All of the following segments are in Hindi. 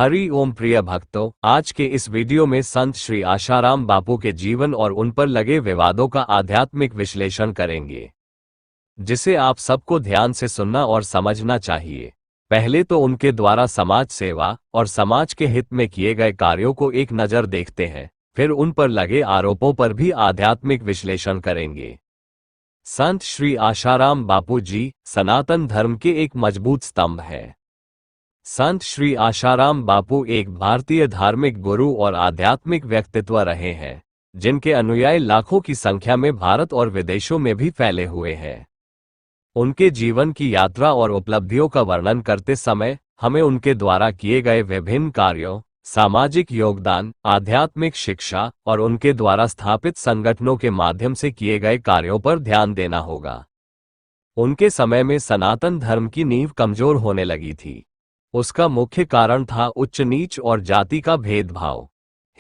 हरि ओम प्रिय भक्तों, आज के इस वीडियो में संत श्री आशाराम बापू के जीवन और उन पर लगे विवादों का आध्यात्मिक विश्लेषण करेंगे, जिसे आप सबको ध्यान से सुनना और समझना चाहिए। पहले तो उनके द्वारा समाज सेवा और समाज के हित में किए गए कार्यों को एक नज़र देखते हैं, फिर उन पर लगे आरोपों पर भी आध्यात्मिक विश्लेषण करेंगे। संत श्री आशाराम बापू जी सनातन धर्म के एक मजबूत स्तंभ है। संत श्री आशाराम बापू एक भारतीय धार्मिक गुरु और आध्यात्मिक व्यक्तित्व रहे हैं, जिनके अनुयायी लाखों की संख्या में भारत और विदेशों में भी फैले हुए हैं। उनके जीवन की यात्रा और उपलब्धियों का वर्णन करते समय हमें उनके द्वारा किए गए विभिन्न कार्यों, सामाजिक योगदान, आध्यात्मिक शिक्षा और उनके द्वारा स्थापित संगठनों के माध्यम से किए गए कार्यों पर ध्यान देना होगा। उनके समय में सनातन धर्म की नींव कमजोर होने लगी थी। उसका मुख्य कारण था उच्च नीच और जाति का भेदभाव।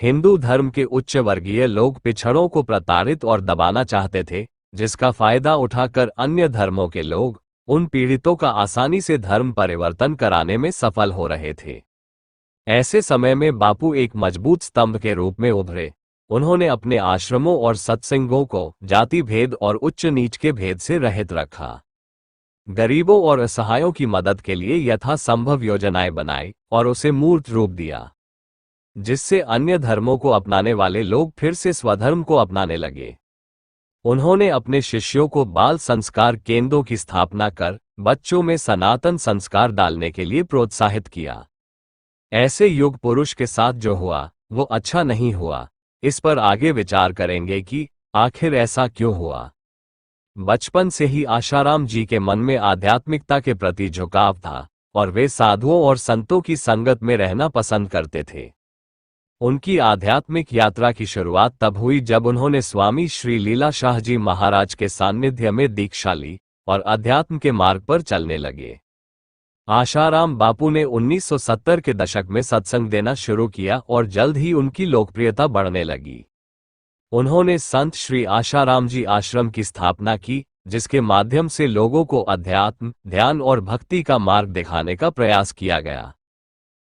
हिंदू धर्म के उच्च वर्गीय लोग पिछड़ों को प्रताड़ित और दबाना चाहते थे, जिसका फायदा उठाकर अन्य धर्मों के लोग उन पीड़ितों का आसानी से धर्म परिवर्तन कराने में सफल हो रहे थे। ऐसे समय में बापू एक मजबूत स्तंभ के रूप में उभरे। उन्होंने अपने आश्रमों और सत्संगों को जाति भेद और उच्च नीच के भेद से रहित रखा। गरीबों और असहायों की मदद के लिए यथासंभव योजनाएं बनाई और उसे मूर्त रूप दिया, जिससे अन्य धर्मों को अपनाने वाले लोग फिर से स्वधर्म को अपनाने लगे। उन्होंने अपने शिष्यों को बाल संस्कार केंद्रों की स्थापना कर बच्चों में सनातन संस्कार डालने के लिए प्रोत्साहित किया। ऐसे युग पुरुष के साथ जो हुआ वो अच्छा नहीं हुआ। इस पर आगे विचार करेंगे कि आखिर ऐसा क्यों हुआ। बचपन से ही आशाराम जी के मन में आध्यात्मिकता के प्रति झुकाव था और वे साधुओं और संतों की संगत में रहना पसंद करते थे। उनकी आध्यात्मिक यात्रा की शुरुआत तब हुई जब उन्होंने स्वामी श्री लीलाशाह जी महाराज के सानिध्य में दीक्षा ली और अध्यात्म के मार्ग पर चलने लगे। आशाराम बापू ने 1970 के दशक में सत्संग देना शुरू किया और जल्द ही उनकी लोकप्रियता बढ़ने लगी। उन्होंने संत श्री आशाराम जी आश्रम की स्थापना की, जिसके माध्यम से लोगों को अध्यात्म, ध्यान और भक्ति का मार्ग दिखाने का प्रयास किया गया।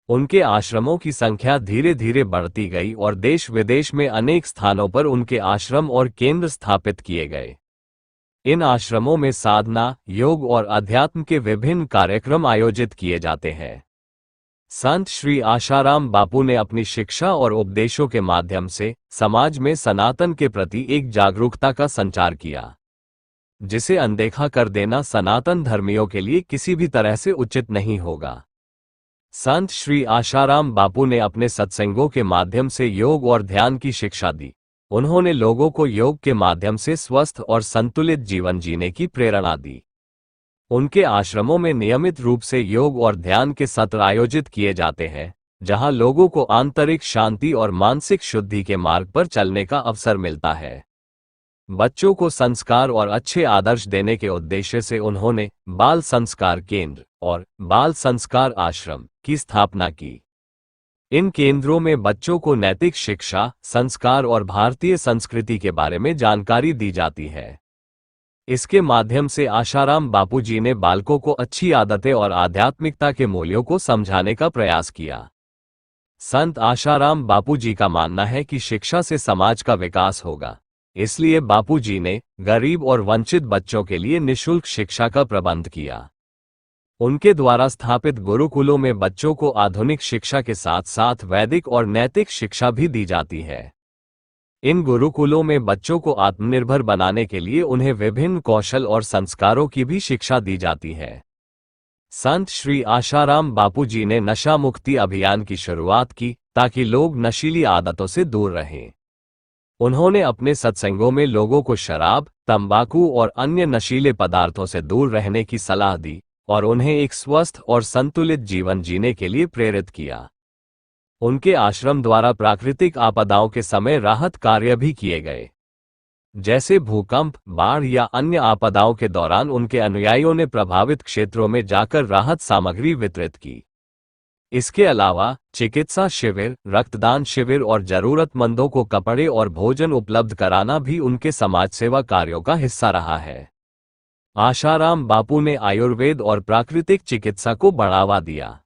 उनके आश्रमों की संख्या धीरे धीरे बढ़ती गई और देश विदेश में अनेक स्थानों पर उनके आश्रम और केंद्र स्थापित किए गए। इन आश्रमों में साधना, योग और अध्यात्म के विभिन्न कार्यक्रम आयोजित किए जाते हैं। संत श्री आशाराम बापू ने अपनी शिक्षा और उपदेशों के माध्यम से समाज में सनातन के प्रति एक जागरूकता का संचार किया, जिसे अनदेखा कर देना सनातन धर्मियों के लिए किसी भी तरह से उचित नहीं होगा। संत श्री आशाराम बापू ने अपने सत्संगों के माध्यम से योग और ध्यान की शिक्षा दी। उन्होंने लोगों को योग के माध्यम से स्वस्थ और संतुलित जीवन जीने की प्रेरणा दी। उनके आश्रमों में नियमित रूप से योग और ध्यान के सत्र आयोजित किए जाते हैं, जहां लोगों को आंतरिक शांति और मानसिक शुद्धि के मार्ग पर चलने का अवसर मिलता है। बच्चों को संस्कार और अच्छे आदर्श देने के उद्देश्य से उन्होंने बाल संस्कार केंद्र और बाल संस्कार आश्रम की स्थापना की। इन केंद्रों में बच्चों को नैतिक शिक्षा, संस्कार और भारतीय संस्कृति के बारे में जानकारी दी जाती है। इसके माध्यम से आशाराम बापू जी ने बालकों को अच्छी आदतें और आध्यात्मिकता के मूल्यों को समझाने का प्रयास किया। संत आशाराम बापू जी का मानना है कि शिक्षा से समाज का विकास होगा, इसलिए बापू जी ने गरीब और वंचित बच्चों के लिए निःशुल्क शिक्षा का प्रबंध किया। उनके द्वारा स्थापित गुरुकुलों में बच्चों को आधुनिक शिक्षा के साथ साथ वैदिक और नैतिक शिक्षा भी दी जाती है। इन गुरुकुलों में बच्चों को आत्मनिर्भर बनाने के लिए उन्हें विभिन्न कौशल और संस्कारों की भी शिक्षा दी जाती है। संत श्री आशाराम बापू जी ने नशा मुक्ति अभियान की शुरुआत की ताकि लोग नशीली आदतों से दूर रहें। उन्होंने अपने सत्संगों में लोगों को शराब, तंबाकू और अन्य नशीले पदार्थों से दूर रहने की सलाह दी और उन्हें एक स्वस्थ और संतुलित जीवन जीने के लिए प्रेरित किया। उनके आश्रम द्वारा प्राकृतिक आपदाओं के समय राहत कार्य भी किए गए, जैसे भूकंप, बाढ़ या अन्य आपदाओं के दौरान उनके अनुयायियों ने प्रभावित क्षेत्रों में जाकर राहत सामग्री वितरित की। इसके अलावा चिकित्सा शिविर, रक्तदान शिविर और जरूरतमंदों को कपड़े और भोजन उपलब्ध कराना भी उनके समाजसेवा कार्यों का हिस्सा रहा है। आशाराम बापू ने आयुर्वेद और प्राकृतिक चिकित्सा को बढ़ावा दिया।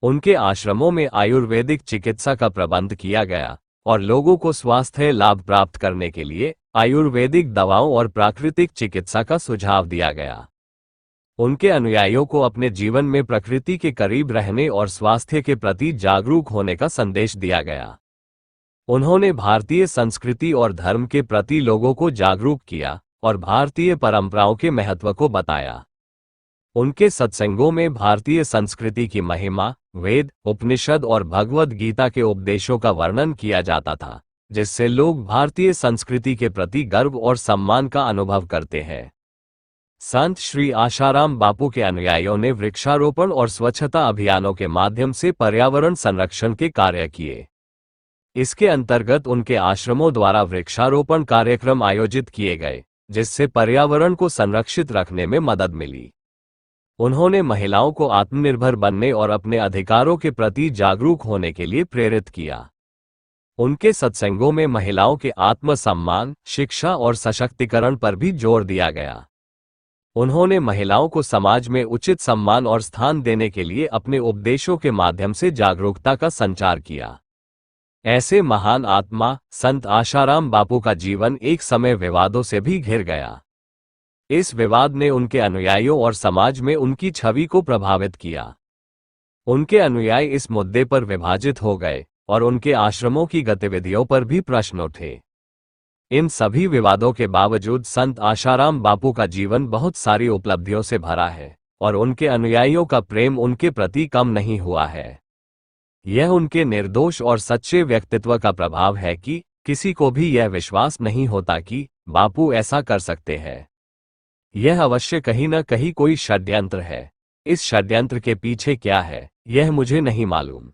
उनके आश्रमों में आयुर्वेदिक चिकित्सा का प्रबंध किया गया और लोगों को स्वास्थ्य लाभ प्राप्त करने के लिए आयुर्वेदिक दवाओं और प्राकृतिक चिकित्सा का सुझाव दिया गया। उनके अनुयायियों को अपने जीवन में प्रकृति के करीब रहने और स्वास्थ्य के प्रति जागरूक होने का संदेश दिया गया। उन्होंने भारतीय संस्कृति और धर्म के प्रति लोगों को जागरूक किया और भारतीय परंपराओं के महत्व को बताया। उनके सत्संगों में भारतीय संस्कृति की महिमा, वेद, उपनिषद और भगवद गीता के उपदेशों का वर्णन किया जाता था, जिससे लोग भारतीय संस्कृति के प्रति गर्व और सम्मान का अनुभव करते हैं। संत श्री आशाराम बापू के अनुयायियों ने वृक्षारोपण और स्वच्छता अभियानों के माध्यम से पर्यावरण संरक्षण के कार्य किए। इसके अंतर्गत उनके आश्रमों द्वारा वृक्षारोपण कार्यक्रम आयोजित किए गए, जिससे पर्यावरण को संरक्षित रखने में मदद मिली। उन्होंने महिलाओं को आत्मनिर्भर बनने और अपने अधिकारों के प्रति जागरूक होने के लिए प्रेरित किया। उनके सत्संगों में महिलाओं के आत्मसम्मान, शिक्षा और सशक्तिकरण पर भी जोर दिया गया। उन्होंने महिलाओं को समाज में उचित सम्मान और स्थान देने के लिए अपने उपदेशों के माध्यम से जागरूकता का संचार किया। ऐसे महान आत्मा संत आशाराम बापू का जीवन एक समय विवादों से भी घिर गया। इस विवाद ने उनके अनुयायियों और समाज में उनकी छवि को प्रभावित किया। उनके अनुयायी इस मुद्दे पर विभाजित हो गए और उनके आश्रमों की गतिविधियों पर भी प्रश्न उठे। इन सभी विवादों के बावजूद संत आशाराम बापू का जीवन बहुत सारी उपलब्धियों से भरा है और उनके अनुयायियों का प्रेम उनके प्रति कम नहीं हुआ है। यह उनके निर्दोष और सच्चे व्यक्तित्व का प्रभाव है कि किसी को भी यह विश्वास नहीं होता कि बापू ऐसा कर सकते हैं। यह अवश्य कहीं न कहीं कोई षड्यंत्र है। इस षड्यंत्र के पीछे क्या है, यह मुझे नहीं मालूम,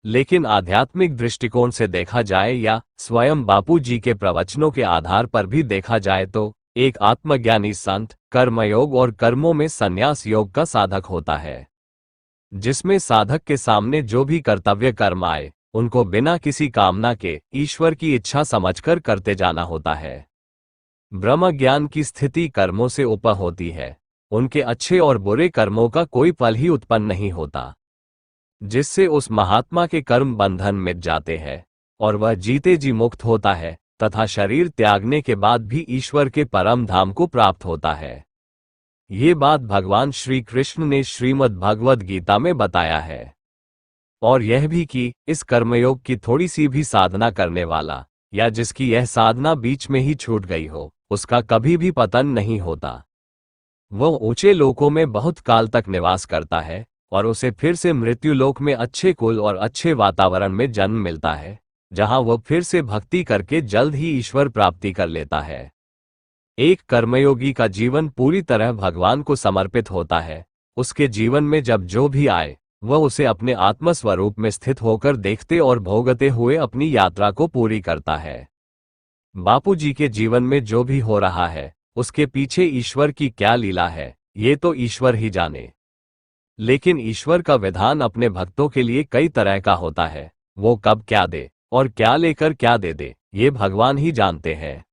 लेकिन आध्यात्मिक दृष्टिकोण से देखा जाए या स्वयं बापू जी के प्रवचनों के आधार पर भी देखा जाए तो एक आत्मज्ञानी संत कर्मयोग और कर्मों में संन्यास योग का साधक होता है, जिसमें साधक के सामने जो भी कर्तव्य कर्म आए उनको बिना किसी कामना के ईश्वर की इच्छा समझकर करते जाना होता है। ब्रह्म ज्ञान की स्थिति कर्मों से ऊपर होती है। उनके अच्छे और बुरे कर्मों का कोई फल ही उत्पन्न नहीं होता, जिससे उस महात्मा के कर्म बंधन मिट जाते हैं और वह जीते जी मुक्त होता है तथा शरीर त्यागने के बाद भी ईश्वर के परम धाम को प्राप्त होता है। ये बात भगवान श्री कृष्ण ने श्रीमद् भगवद गीता में बताया है। और यह भी कि इस कर्मयोग की थोड़ी सी भी साधना करने वाला या जिसकी यह साधना बीच में ही छूट गई हो, उसका कभी भी पतन नहीं होता। वह ऊंचे लोकों में बहुत काल तक निवास करता है और उसे फिर से मृत्यु लोक में अच्छे कुल और अच्छे वातावरण में जन्म मिलता है, जहां वह फिर से भक्ति करके जल्द ही ईश्वर प्राप्ति कर लेता है। एक कर्मयोगी का जीवन पूरी तरह भगवान को समर्पित होता है। उसके जीवन में जब जो भी आए वह उसे अपने आत्मस्वरूप में स्थित होकर देखते और भोगते हुए अपनी यात्रा को पूरी करता है। बापू जी के जीवन में जो भी हो रहा है उसके पीछे ईश्वर की क्या लीला है, ये तो ईश्वर ही जाने। लेकिन ईश्वर का विधान अपने भक्तों के लिए कई तरह का होता है। वो कब क्या दे और क्या लेकर क्या दे, ये भगवान ही जानते हैं।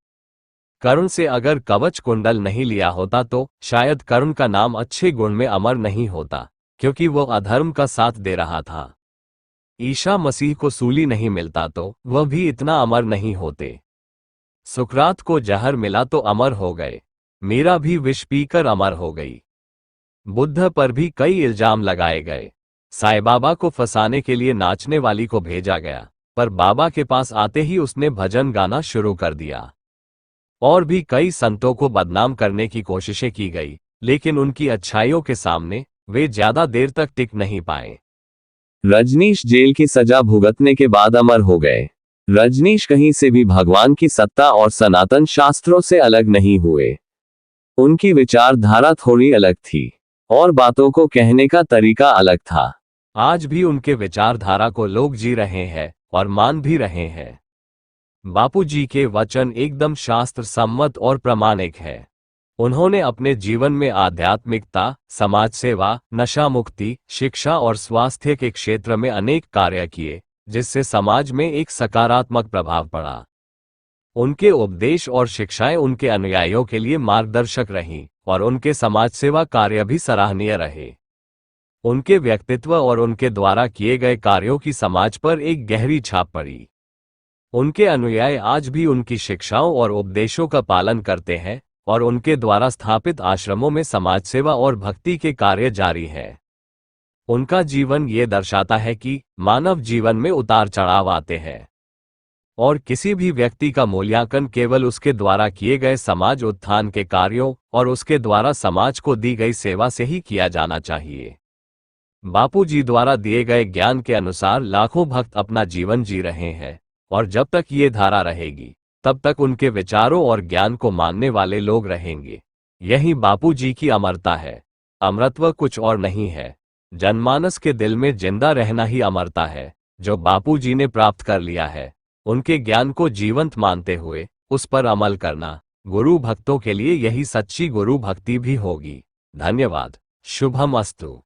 कर्ण से अगर कवच कुंडल नहीं लिया होता तो शायद कर्ण का नाम अच्छे गुण में अमर नहीं होता, क्योंकि वो अधर्म का साथ दे रहा था। ईसा मसीह को सूली नहीं मिलता तो वह भी इतना अमर नहीं होते। सुकरात को जहर मिला तो अमर हो गए, मीरा भी विष पीकर अमर हो गई। बुद्ध पर भी कई इल्जाम लगाए गए। साईं बाबा को फंसाने के लिए नाचने वाली को भेजा गया, पर बाबा के पास आते ही उसने भजन गाना शुरू कर दिया। और भी कई संतों को बदनाम करने की कोशिशें की गई, लेकिन उनकी अच्छाइयों के सामने वे ज्यादा देर तक टिक नहीं पाए। रजनीश जेल की सजा भुगतने के बाद अमर हो गए। रजनीश कहीं से भी भगवान की सत्ता और सनातन शास्त्रों से अलग नहीं हुए। उनकी विचारधारा थोड़ी अलग थी और बातों को कहने का तरीका अलग था। आज भी उनके विचारधारा को लोग जी रहे हैं और मान भी रहे हैं। बापू जी के वचन एकदम शास्त्र सम्मत और प्रामाणिक है। उन्होंने अपने जीवन में आध्यात्मिकता, समाज सेवा, नशा मुक्ति, शिक्षा और स्वास्थ्य के क्षेत्र में अनेक कार्य किए, जिससे समाज में एक सकारात्मक प्रभाव पड़ा। उनके उपदेश और शिक्षाएं उनके अनुयायियों के लिए मार्गदर्शक रहीं और उनके समाज सेवा कार्य भी सराहनीय रहे। उनके व्यक्तित्व और उनके द्वारा किए गए कार्यों की समाज पर एक गहरी छाप पड़ी। उनके अनुयायी आज भी उनकी शिक्षाओं और उपदेशों का पालन करते हैं और उनके द्वारा स्थापित आश्रमों में समाज सेवा और भक्ति के कार्य जारी है। उनका जीवन ये दर्शाता है कि मानव जीवन में उतार चढ़ाव आते हैं और किसी भी व्यक्ति का मूल्यांकन केवल उसके द्वारा किए गए समाज उत्थान के कार्यों और उसके द्वारा समाज को दी गई सेवा से ही किया जाना चाहिए। बापू जी द्वारा दिए गए ज्ञान के अनुसार लाखों भक्त अपना जीवन जी रहे हैं और जब तक ये धारा रहेगी तब तक उनके विचारों और ज्ञान को मानने वाले लोग रहेंगे। यही बापू जी की अमरता है। अमरत्व कुछ और नहीं है। जनमानस के दिल में जिंदा रहना ही अमरता है जो बापू जी ने प्राप्त कर लिया है। उनके ज्ञान को जीवंत मानते हुए उस पर अमल करना गुरु भक्तों के लिए यही सच्ची गुरु भक्ति भी होगी। धन्यवाद। शुभम अस्तु।